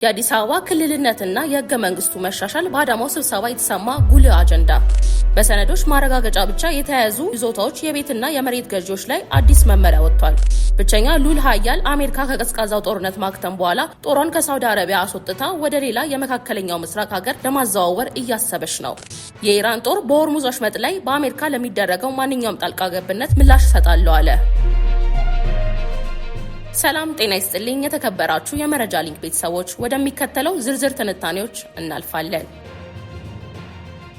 የአዲስ አበባ ክልልነትና የህገ መንግስቱ መሻሻል በአዳማው ስብሰባ የተሰማ ጉልህ አጀንዳ። በሰነዶች ማረጋገጫ ብቻ የተያያዙ ይዞታዎች የቤትና የመሬት ገዢዎች ላይ አዲስ መመሪያ ወጥቷል። ብቸኛ ሉል ሀያል አሜሪካ ከቀዝቃዛው ጦርነት ማክተም በኋላ ጦሯን ከሳውዲ አረቢያ አስወጥታ ወደ ሌላ የመካከለኛው ምስራቅ ሀገር ለማዘዋወር እያሰበች ነው። የኢራን ጦር በሆርሙዝ ወሽመጥ ላይ በአሜሪካ ለሚደረገው ማንኛውም ጣልቃ ገብነት ምላሽ እሰጣለሁ አለ። ሰላም ጤና ይስጥልኝ። የተከበራችሁ የመረጃ ሊንክ ቤተሰቦች ወደሚከተለው ዝርዝር ትንታኔዎች እናልፋለን።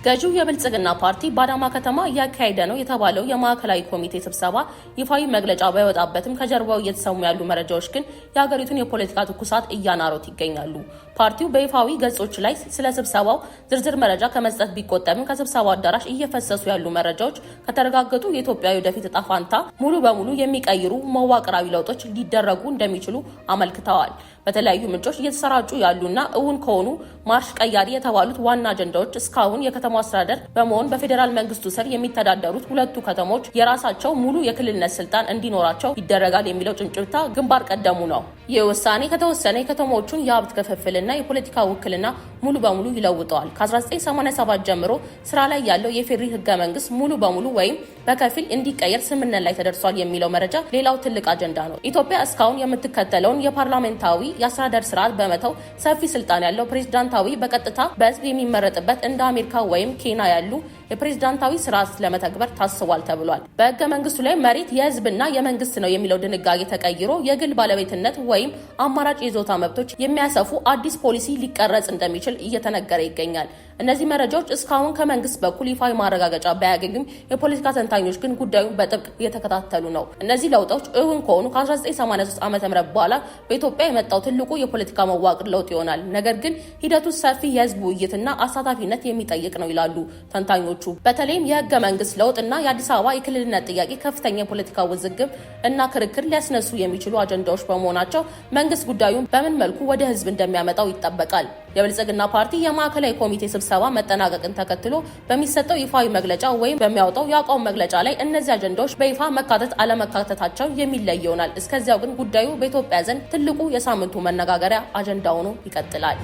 ገዢው የብልጽግና ፓርቲ በአዳማ ከተማ እያካሄደ ነው የተባለው የማዕከላዊ ኮሚቴ ስብሰባ ይፋዊ መግለጫ ባይወጣበትም ከጀርባው እየተሰሙ ያሉ መረጃዎች ግን የሀገሪቱን የፖለቲካ ትኩሳት እያናሩት ይገኛሉ። ፓርቲው በይፋዊ ገጾች ላይ ስለ ስብሰባው ዝርዝር መረጃ ከመስጠት ቢቆጠብም ከስብሰባው አዳራሽ እየፈሰሱ ያሉ መረጃዎች ከተረጋገጡ የኢትዮጵያ ወደፊት ዕጣ ፈንታ ሙሉ በሙሉ የሚቀይሩ መዋቅራዊ ለውጦች ሊደረጉ እንደሚችሉ አመልክተዋል። በተለያዩ ምንጮች እየተሰራጩ ያሉና እውን ከሆኑ ማርሽ ቀያሪ የተባሉት ዋና አጀንዳዎች እስካሁን የከተማው አስተዳደር በመሆን በፌዴራል መንግስቱ ስር የሚተዳደሩት ሁለቱ ከተሞች የራሳቸው ሙሉ የክልልነት ስልጣን እንዲኖራቸው ይደረጋል የሚለው ጭምጭምታ ግንባር ቀደሙ ነው። ይህ ውሳኔ ከተወሰነ የከተሞቹን የሀብት ክፍፍልና የፖለቲካ ውክልና ሙሉ በሙሉ ይለውጠዋል። ከ1987 ጀምሮ ስራ ላይ ያለው የፌዴሪ ህገ መንግስት ሙሉ በሙሉ ወይም በከፊል እንዲቀየር ስምምነት ላይ ተደርሷል የሚለው መረጃ ሌላው ትልቅ አጀንዳ ነው። ኢትዮጵያ እስካሁን የምትከተለውን የፓርላሜንታዊ የአስተዳደር ስርዓት በመተው ሰፊ ስልጣን ያለው ፕሬዝዳንታዊ በቀጥታ በህዝብ የሚመረጥበት እንደ አሜሪካ ወይም ኬንያ ያሉ የፕሬዝዳንታዊ ስርዓት ለመተግበር ታስቧል ተብሏል። በህገ መንግስቱ ላይ መሬት የህዝብና የመንግስት ነው የሚለው ድንጋጌ ተቀይሮ የግል ባለቤትነት ወይም አማራጭ የይዞታ መብቶች የሚያሰፉ አዲስ ፖሊሲ ሊቀረጽ እንደሚችል እየተነገረ ይገኛል። እነዚህ መረጃዎች እስካሁን ከመንግስት በኩል ይፋዊ ማረጋገጫ ባያገኙም የፖለቲካ ተንታኞች ግን ጉዳዩን በጥብቅ እየተከታተሉ ነው። እነዚህ ለውጦች እውን ከሆኑ ከ1983 ዓ.ም በኋላ በኢትዮጵያ የመጣው ትልቁ የፖለቲካ መዋቅር ለውጥ ይሆናል። ነገር ግን ሂደቱ ሰፊ የህዝብ ውይይትና አሳታፊነት የሚጠይቅ ነው ይላሉ ተንታኞቹ። በተለይም የህገ መንግስት ለውጥና የአዲስ አበባ የክልልነት ጥያቄ ከፍተኛ የፖለቲካ ውዝግብ እና ክርክር ሊያስነሱ የሚችሉ አጀንዳዎች በመሆናቸው መንግስት ጉዳዩን በምን መልኩ ወደ ህዝብ እንደሚያመጣው ይጠበቃል። የብልጽግና ፓርቲ የማዕከላዊ ኮሚቴ ስብሰባ መጠናቀቅን ተከትሎ በሚሰጠው ይፋዊ መግለጫ ወይም በሚያወጣው የአቋም መግለጫ ላይ እነዚህ አጀንዳዎች በይፋ መካተት አለመካተታቸው የሚለይ ይሆናል። እስከዚያው ግን ጉዳዩ በኢትዮጵያ ዘንድ ትልቁ የሳምንቱ መነጋገሪያ አጀንዳ ሆኖ ይቀጥላል።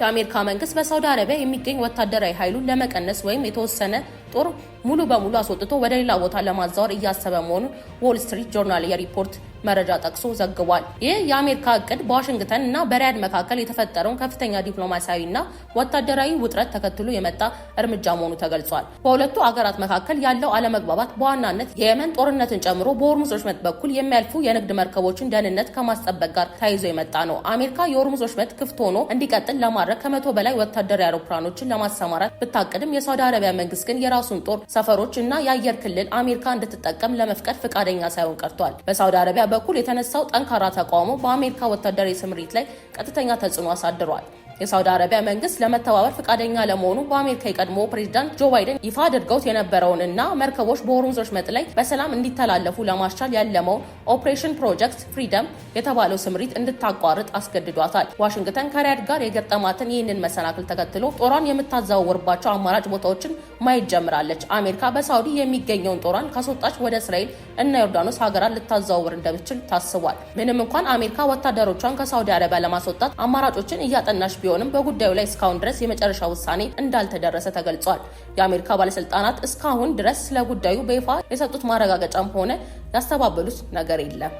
የአሜሪካ መንግስት በሳውዲ አረቢያ የሚገኝ ወታደራዊ ኃይሉን ለመቀነስ ወይም የተወሰነ ጦር ሙሉ በሙሉ አስወጥቶ ወደ ሌላ ቦታ ለማዛወር እያሰበ መሆኑን ዎል ስትሪት ጆርናል የሪፖርት መረጃ ጠቅሶ ዘግቧል። ይህ የአሜሪካ እቅድ በዋሽንግተን እና በሪያድ መካከል የተፈጠረውን ከፍተኛ ዲፕሎማሲያዊና ወታደራዊ ውጥረት ተከትሎ የመጣ እርምጃ መሆኑ ተገልጿል። በሁለቱ አገራት መካከል ያለው አለመግባባት በዋናነት የየመን ጦርነትን ጨምሮ በሆርሙዝ ወሽመጥ በኩል የሚያልፉ የንግድ መርከቦችን ደህንነት ከማስጠበቅ ጋር ተያይዞ የመጣ ነው። አሜሪካ የሆርሙዝ ወሽመጥ ክፍት ሆኖ እንዲቀጥል ለማድረግ ከ100 በላይ ወታደራዊ አውሮፕላኖችን ለማሰማራት ብታቅድም የሳውዲ አረቢያ መንግስት ግን የራሱን ጦር ሰፈሮች እና የአየር ክልል አሜሪካ እንድትጠቀም ለመፍቀድ ፈቃደኛ ሳይሆን ቀርቷል። በሳውዲ አረቢያ በኩል የተነሳው ጠንካራ ተቃውሞ በአሜሪካ ወታደራዊ ስምሪት ላይ ቀጥተኛ ተጽዕኖ አሳድሯል። የሳውዲ አረቢያ መንግስት ለመተባበር ፈቃደኛ ለመሆኑ በአሜሪካ የቀድሞ ፕሬዝዳንት ጆ ባይደን ይፋ አድርገውት የነበረውን እና መርከቦች በሆርሙዝ ወሽመጥ ላይ በሰላም እንዲተላለፉ ለማስቻል ያለመውን ኦፕሬሽን ፕሮጀክት ፍሪደም የተባለው ስምሪት እንድታቋርጥ አስገድዷታል። ዋሽንግተን ከሪያድ ጋር የገጠማትን ይህንን መሰናክል ተከትሎ ጦሯን የምታዘዋውርባቸው አማራጭ ቦታዎችን ማየት ጀምራለች። አሜሪካ በሳውዲ የሚገኘውን ጦሯን ካስወጣች ወደ እስራኤል እና ዮርዳኖስ ሀገራት ልታዘዋውር እንደምትችል ታስቧል። ምንም እንኳን አሜሪካ ወታደሮቿን ከሳውዲ አረቢያ ለማስወጣት አማራጮችን እያጠናች ቢሆንም በጉዳዩ ላይ እስካሁን ድረስ የመጨረሻ ውሳኔ እንዳልተደረሰ ተገልጿል። የአሜሪካ ባለስልጣናት እስካሁን ድረስ ስለ ጉዳዩ በይፋ የሰጡት ማረጋገጫም ሆነ ያስተባበሉት ነገር የለም።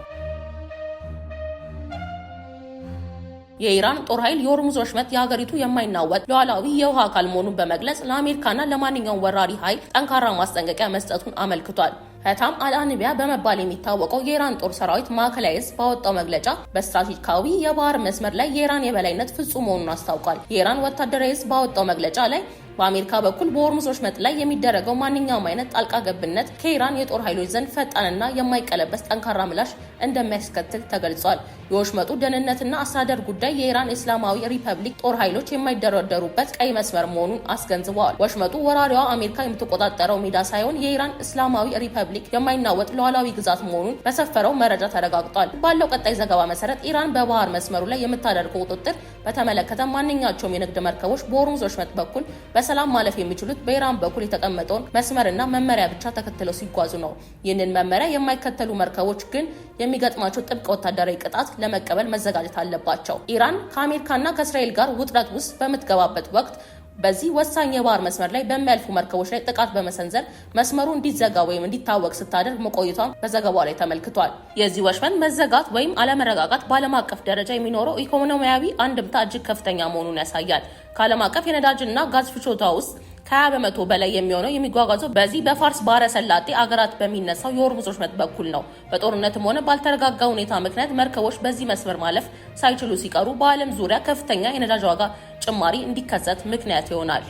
የኢራን ጦር ኃይል የሆርሙዝ ወሽመጥ የሀገሪቱ የማይናወጥ ሉዓላዊ የውሃ አካል መሆኑን በመግለጽ ለአሜሪካና ለማንኛውም ወራሪ ኃይል ጠንካራ ማስጠንቀቂያ መስጠቱን አመልክቷል። ሀታም አልአንቢያ በመባል የሚታወቀው የኢራን ጦር ሰራዊት ማዕከላዊ ዕዝ ባወጣው መግለጫ በስትራቴጂካዊ የባህር መስመር ላይ የኢራን የበላይነት ፍጹም መሆኑን አስታውቋል። የኢራን ወታደራዊ ዕዝ ባወጣው መግለጫ ላይ በአሜሪካ በኩል በሆርሙዝ ወሽመጥ ላይ የሚደረገው ማንኛውም አይነት ጣልቃ ገብነት ከኢራን የጦር ኃይሎች ዘንድ ፈጣንና የማይቀለበስ ጠንካራ ምላሽ እንደሚያስከትል ተገልጿል። የወሽመጡ ደህንነትና አስተዳደር ጉዳይ የኢራን እስላማዊ ሪፐብሊክ ጦር ኃይሎች የማይደረደሩበት ቀይ መስመር መሆኑን አስገንዝበዋል። ወሽመጡ ወራሪዋ አሜሪካ የምትቆጣጠረው ሜዳ ሳይሆን የኢራን እስላማዊ ሪፐብሊክ የማይናወጥ ሉዓላዊ ግዛት መሆኑን በሰፈረው መረጃ ተረጋግጧል። ባለው ቀጣይ ዘገባ መሰረት ኢራን በባህር መስመሩ ላይ የምታደርገው ቁጥጥር በተመለከተ ማንኛቸውም የንግድ መርከቦች በሆርሙዝ ወሽመጥ በኩል በሰላም ማለፍ የሚችሉት በኢራን በኩል የተቀመጠውን መስመርና መመሪያ ብቻ ተከትለው ሲጓዙ ነው። ይህንን መመሪያ የማይከተሉ መርከቦች ግን የሚገጥማቸው ጥብቅ ወታደራዊ ቅጣት ለመቀበል መዘጋጀት አለባቸው። ኢራን ከአሜሪካና ከእስራኤል ጋር ውጥረት ውስጥ በምትገባበት ወቅት በዚህ ወሳኝ የባህር መስመር ላይ በሚያልፉ መርከቦች ላይ ጥቃት በመሰንዘር መስመሩ እንዲዘጋ ወይም እንዲታወቅ ስታደርግ መቆየቷን በዘገባው ላይ ተመልክቷል። የዚህ ወሽመጥ መዘጋት ወይም አለመረጋጋት በዓለም አቀፍ ደረጃ የሚኖረው ኢኮኖሚያዊ አንድምታ እጅግ ከፍተኛ መሆኑን ያሳያል። ከዓለም አቀፍ የነዳጅና ጋዝ ፍጆታ ውስጥ ከ20 በመቶ በላይ የሚሆነው የሚጓጓዘው በዚህ በፋርስ ባህረ ሰላጤ አገራት በሚነሳው የሆርሙዝ ወሽመጥ በኩል ነው። በጦርነትም ሆነ ባልተረጋጋ ሁኔታ ምክንያት መርከቦች በዚህ መስመር ማለፍ ሳይችሉ ሲቀሩ በዓለም ዙሪያ ከፍተኛ የነዳጅ ዋጋ ጭማሪ እንዲከሰት ምክንያት ይሆናል።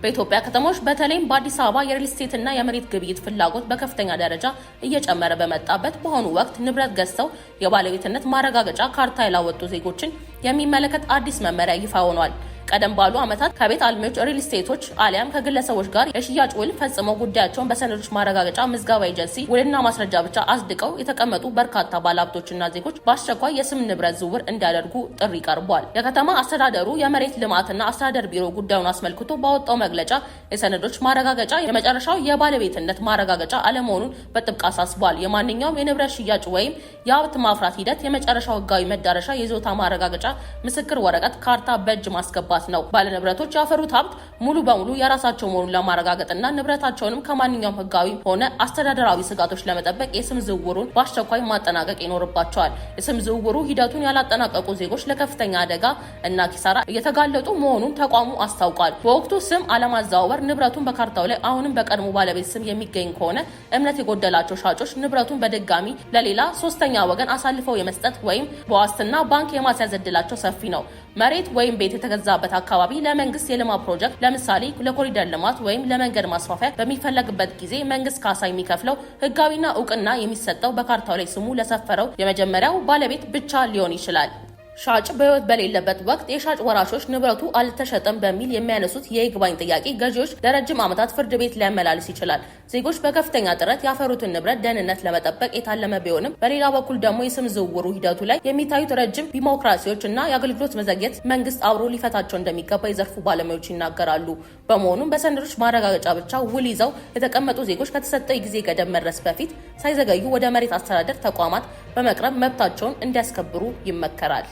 በኢትዮጵያ ከተሞች በተለይም በአዲስ አበባ የሪል ስቴትና የመሬት ግብይት ፍላጎት በከፍተኛ ደረጃ እየጨመረ በመጣበት በአሁኑ ወቅት ንብረት ገዝተው የባለቤትነት ማረጋገጫ ካርታ ያላወጡ ዜጎችን የሚመለከት አዲስ መመሪያ ይፋ ሆኗል። ቀደም ባሉ ዓመታት ከቤት አልሚዎች ሪል ስቴቶች አሊያም ከግለሰቦች ጋር የሽያጭ ውል ፈጽመው ጉዳያቸውን በሰነዶች ማረጋገጫ ምዝገባ ኤጀንሲ ውልና ማስረጃ ብቻ አጽድቀው የተቀመጡ በርካታ ባለሀብቶችና ዜጎች በአስቸኳይ የስም ንብረት ዝውውር እንዲያደርጉ ጥሪ ቀርቧል። የከተማ አስተዳደሩ የመሬት ልማትና አስተዳደር ቢሮ ጉዳዩን አስመልክቶ ባወጣው መግለጫ የሰነዶች ማረጋገጫ የመጨረሻው የባለቤትነት ማረጋገጫ አለመሆኑን በጥብቅ አሳስቧል። የማንኛውም የንብረት ሽያጭ ወይም የሀብት ማፍራት ሂደት የመጨረሻው ህጋዊ መዳረሻ የይዞታ ማረጋገጫ ምስክር ወረቀት ካርታ በእጅ ማስገባት ነው። ባለንብረቶች ያፈሩት ሀብት ሙሉ በሙሉ የራሳቸው መሆኑን ለማረጋገጥና ንብረታቸውንም ከማንኛውም ህጋዊ ሆነ አስተዳደራዊ ስጋቶች ለመጠበቅ የስም ዝውውሩን በአስቸኳይ ማጠናቀቅ ይኖርባቸዋል። የስም ዝውውሩ ሂደቱን ያላጠናቀቁ ዜጎች ለከፍተኛ አደጋ እና ኪሳራ እየተጋለጡ መሆኑን ተቋሙ አስታውቋል። በወቅቱ ስም አለማዘዋወር ንብረቱን በካርታው ላይ አሁንም በቀድሞ ባለቤት ስም የሚገኝ ከሆነ እምነት የጎደላቸው ሻጮች ንብረቱን በድጋሚ ለሌላ ሶስተኛ ወገን አሳልፈው የመስጠት ወይም በዋስትና ባንክ የማስያዝ ዕድላቸው ሰፊ ነው። መሬት ወይም ቤት የተገዛበት አካባቢ ለመንግስት የልማት ፕሮጀክት ለምሳሌ ለኮሪደር ልማት ወይም ለመንገድ ማስፋፊያ በሚፈለግበት ጊዜ መንግስት ካሳ የሚከፍለው ህጋዊና እውቅና የሚሰጠው በካርታው ላይ ስሙ ለሰፈረው የመጀመሪያው ባለቤት ብቻ ሊሆን ይችላል። ሻጭ በህይወት በሌለበት ወቅት የሻጭ ወራሾች ንብረቱ አልተሸጠም በሚል የሚያነሱት የይግባኝ ጥያቄ ገዢዎች ለረጅም ዓመታት ፍርድ ቤት ሊያመላልስ ይችላል። ዜጎች በከፍተኛ ጥረት ያፈሩትን ንብረት ደህንነት ለመጠበቅ የታለመ ቢሆንም በሌላ በኩል ደግሞ የስም ዝውውሩ ሂደቱ ላይ የሚታዩት ረጅም ቢሮክራሲዎች እና የአገልግሎት መዘግየት መንግስት አብሮ ሊፈታቸው እንደሚገባ የዘርፉ ባለሙያዎች ይናገራሉ። በመሆኑም በሰነዶች ማረጋገጫ ብቻ ውል ይዘው የተቀመጡ ዜጎች ከተሰጠው የጊዜ ገደብ መድረስ በፊት ሳይዘገዩ ወደ መሬት አስተዳደር ተቋማት በመቅረብ መብታቸውን እንዲያስከብሩ ይመከራል።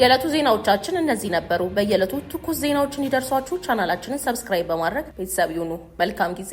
የዕለቱ ዜናዎቻችን እነዚህ ነበሩ። በየዕለቱ ትኩስ ዜናዎችን ይደርሷችሁ ቻናላችንን ሰብስክራይብ በማድረግ ቤተሰብ ይሁኑ። መልካም ጊዜ